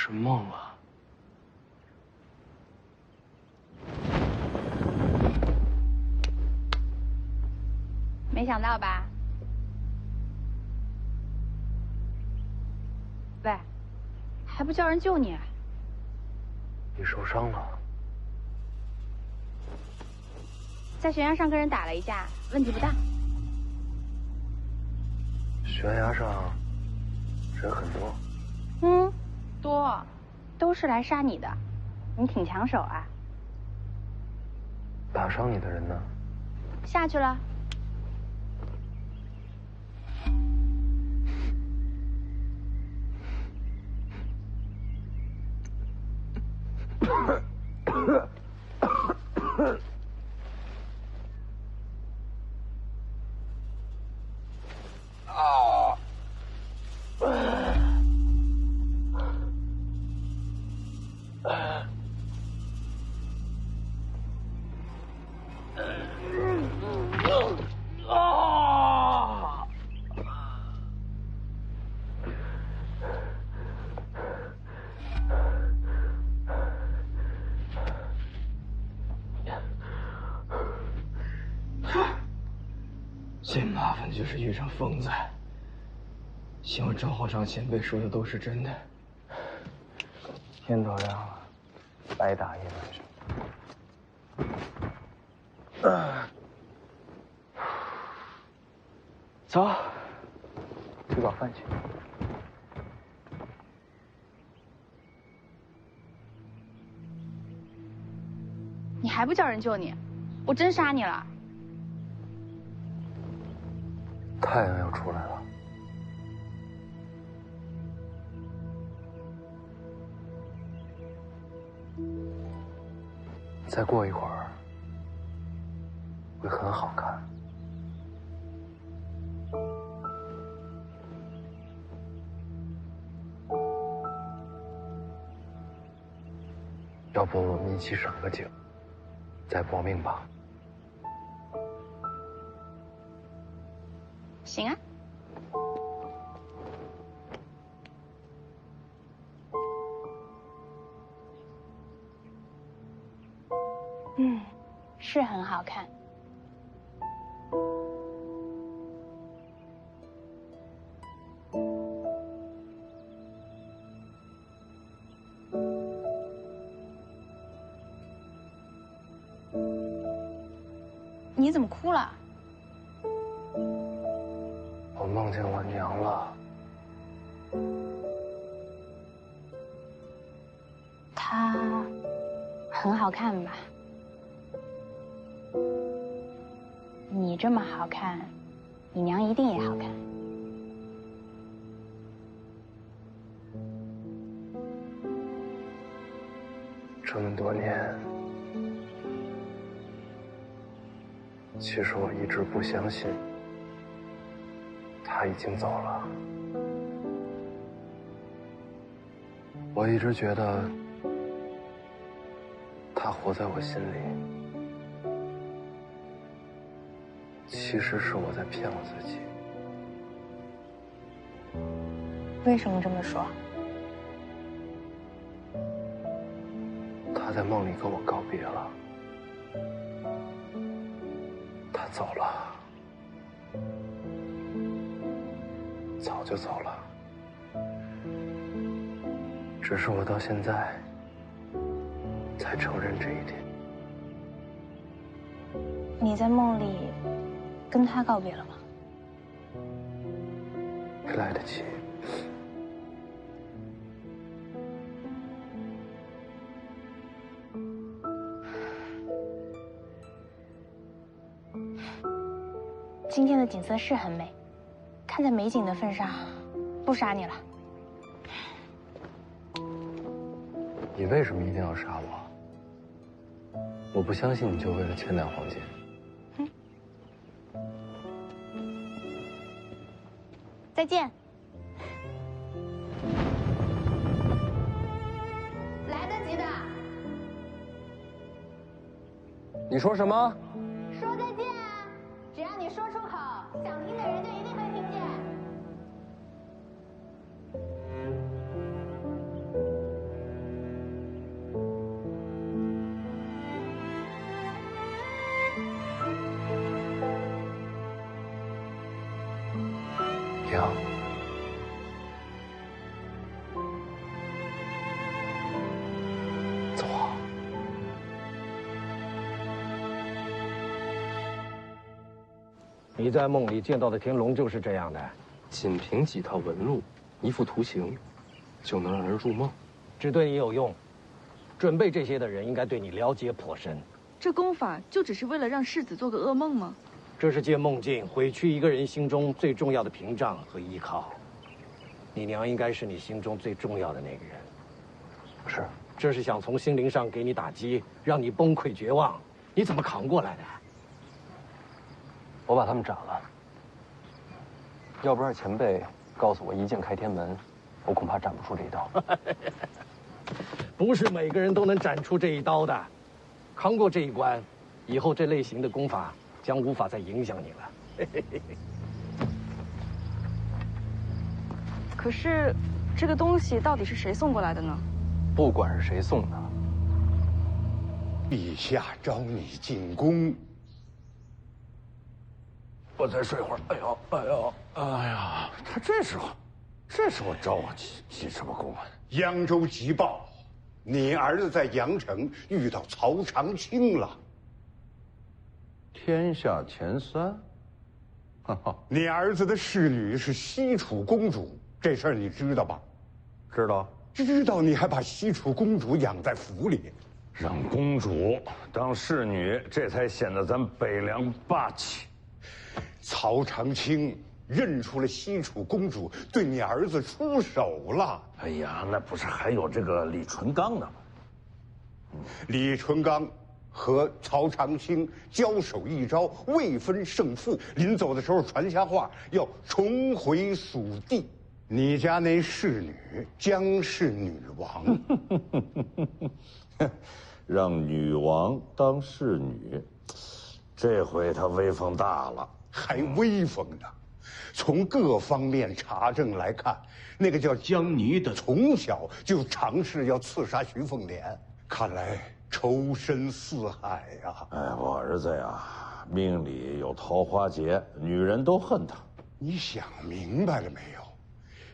是梦啊！没想到吧？喂，还不叫人救你？你受伤了？在悬崖上跟人打了一架，问题不大。悬崖上人很多。多，都是来杀你的。你挺抢手啊。打伤你的人呢？下去了。最麻烦的就是遇上疯子。希望赵校长前辈说的都是真的。天都亮了，白打一晚上。走，吃早饭去。你还不叫人救你？我真杀你了。太阳要出来了。再过一会儿，会很好看。要不我们一起赏个景，再搏命吧。行啊。是很好看。你怎么哭了？我梦见我娘了。她很好看吧？你这么好看，你娘一定也好看。这么多年，其实我一直不相信她已经走了。我一直觉得她活在我心里。其实是我在骗我自己。为什么这么说？他在梦里跟我告别了，他走了，早就走了。只是我到现在才承认这一点。你在梦里跟他告别了吗？没来得及。今天的景色是很美，看在美景的份上，不杀你了。你为什么一定要杀我？我不相信你就为了千两黄金。再见。来得及的。你说什么？说再见啊！只要你说出口，想听的人就一定会听见。娘。走啊！你在梦里见到的天龙就是这样的，仅凭几套纹路，一幅图形，就能让人入梦？只对你有用。准备这些的人应该对你了解颇深。这功法就只是为了让世子做个噩梦吗？这是借梦境毁去一个人心中最重要的屏障和依靠。你娘应该是你心中最重要的那个人。是，这是想从心灵上给你打击，让你崩溃绝望。你怎么扛过来的？我把他们斩了。要不是前辈告诉我一剑开天门，我恐怕斩不出这一刀。不是每个人都能斩出这一刀的，扛过这一关，以后这类型的功法将无法再影响你了。可是，这个东西到底是谁送过来的呢？不管是谁送的，陛下召你进宫。我再睡会儿。哎呦，哎呦，哎呀！他这时候召我进什么宫啊？扬州急报，你儿子在阳城遇到曹长青了。天下前三。你儿子的侍女是西楚公主，这事儿你知道吧？知道。知道你还把西楚公主养在府里，让公主当侍女，这才显得咱北凉霸气。曹长青认出了西楚公主，对你儿子出手了。哎呀，那不是还有这个李淳刚呢吗？李淳刚和曹长青交手一招，未分胜负。临走的时候传下话，要重回蜀地。你家那侍女将是女王，让女王当侍女，这回她威风大了。还威风呢！从各方面查证来看，那个叫江泥的从小就尝试要刺杀徐凤年，看来仇深似海呀。哎，我儿子呀，命里有桃花劫，女人都恨他。你想明白了没有？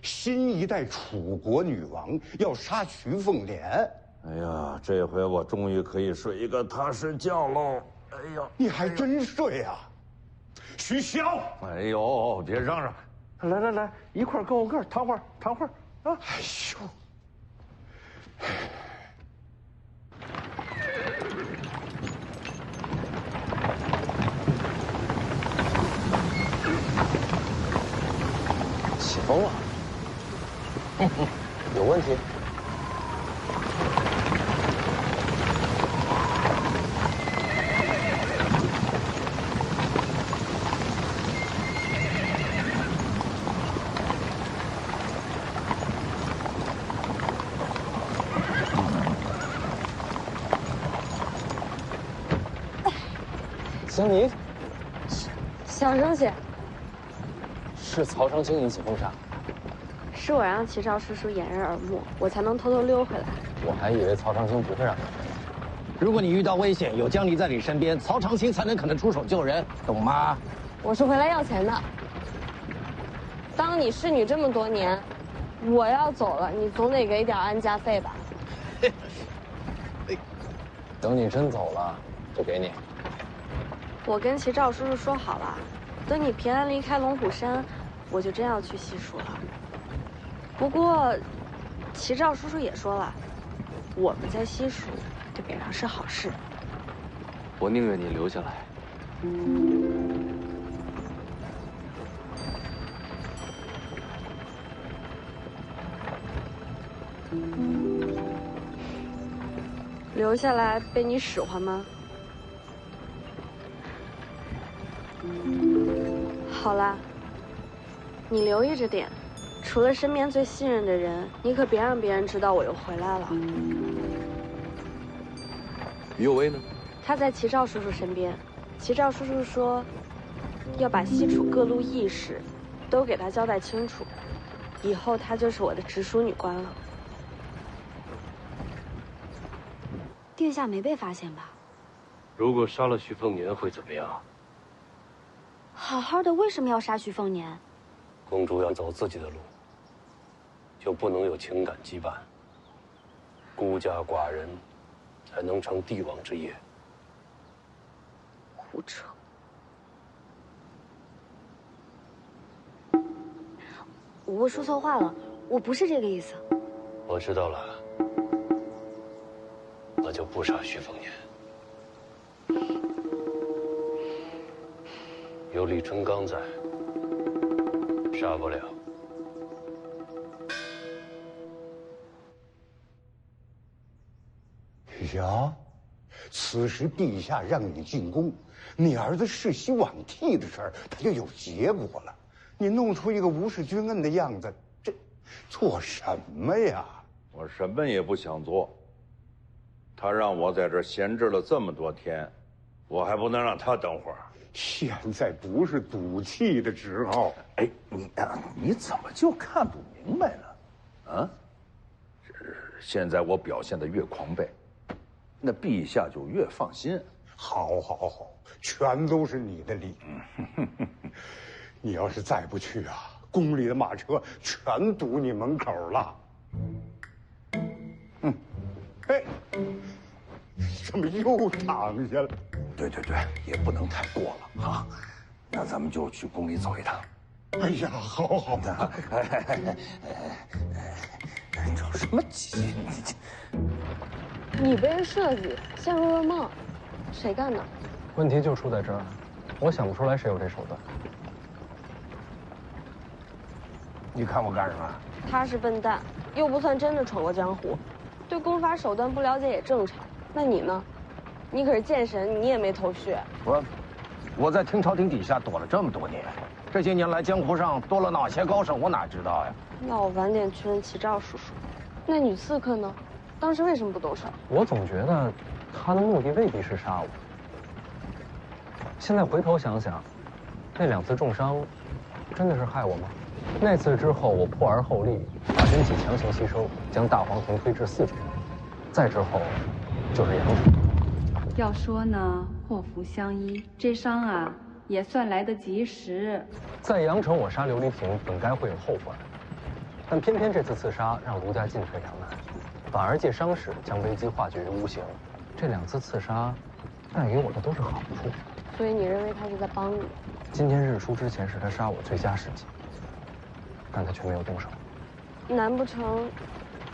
新一代楚国女王要杀徐凤年。哎呀，这回我终于可以睡一个踏实觉喽！哎呀，你还真睡啊！徐骁，哎呦，别嚷嚷，来来来，一块跟我个躺会儿，躺会儿啊！哎呦，起风了，有问题？江泥，小声些。是曹长青引起风沙，是我让齐少叔叔掩人耳目，我才能偷偷溜回来。我还以为曹长青不会让你。如果你遇到危险，有江离在你身边，曹长青才能可能出手救人，懂吗？我是回来要钱的。当你侍女这么多年，我要走了，你总得给点安家费吧？等你真走了，就给你。我跟齐少叔叔说好了，等你平安离开龙虎山，我就真要去西蜀了。不过，齐少叔叔也说了，我们在西蜀对北凉是好事。我宁愿你留下来。留下来被你使唤吗？好啦，你留意着点，除了身边最信任的人，你可别让别人知道我又回来了。于有为呢？他在齐少叔叔身边。齐少叔叔说，要把西楚各路义士都给他交代清楚，以后他就是我的直属女官了。殿下没被发现吧？如果杀了徐凤年会怎么样？好好的为什么要杀徐凤年？公主要走自己的路，就不能有情感羁绊。孤家寡人，才能成帝王之业。胡扯！我说错话了，我不是这个意思。我知道了，那就不杀徐凤年。有李淳罡在，杀不了。呀，此时陛下让你进宫，你儿子世袭罔替的事儿，他就有结果了。你弄出一个无视君恩的样子，这做什么呀？我什么也不想做。他让我在这儿闲置了这么多天，我还不能让他等会儿。现在不是赌气的时候。哎，你怎么就看不明白呢？啊？现在我表现得越狂悖，那陛下就越放心。好，好，好，全都是你的理。你要是再不去啊，宫里的马车全堵你门口了。哎，怎么又躺下了？对，也不能太过了啊。那咱们就去宫里走一趟。哎呀，好的。着什么急？你被人设计，陷入了梦，谁干的？问题就出在这儿，我想不出来谁有这手段。你看我干什么？他是笨蛋，又不算真的闯过江湖，对功法手段不了解也正常。那你呢？你可是剑神，你也没头绪。我在清朝廷底下躲了这么多年，这些年来江湖上多了哪些高手，我哪知道呀？要我晚点去问齐兆叔叔。那女刺客呢？当时为什么不动手？我总觉得他的目的未必是杀我。现在回头想想，那2次重伤，真的是害我吗？那次之后，我破而后立，把真气强行吸收，将大黄庭推至4绝。再之后，就是杨楚。要说呢，祸福相依，这伤啊也算来得及时。在阳城，我杀琉璃亭本该会有后患，但偏偏这次刺杀让卢家进退两难，反而借伤势将危机化解于无形。这2次刺杀带给我的都是好处。所以你认为他是在帮你？今天日出之前是他杀我最佳时机，但他却没有动手。难不成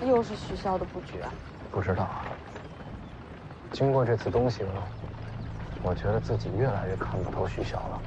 又是徐骁的布局啊？不知道啊。经过这次东行，我觉得自己越来越看不透徐骁了。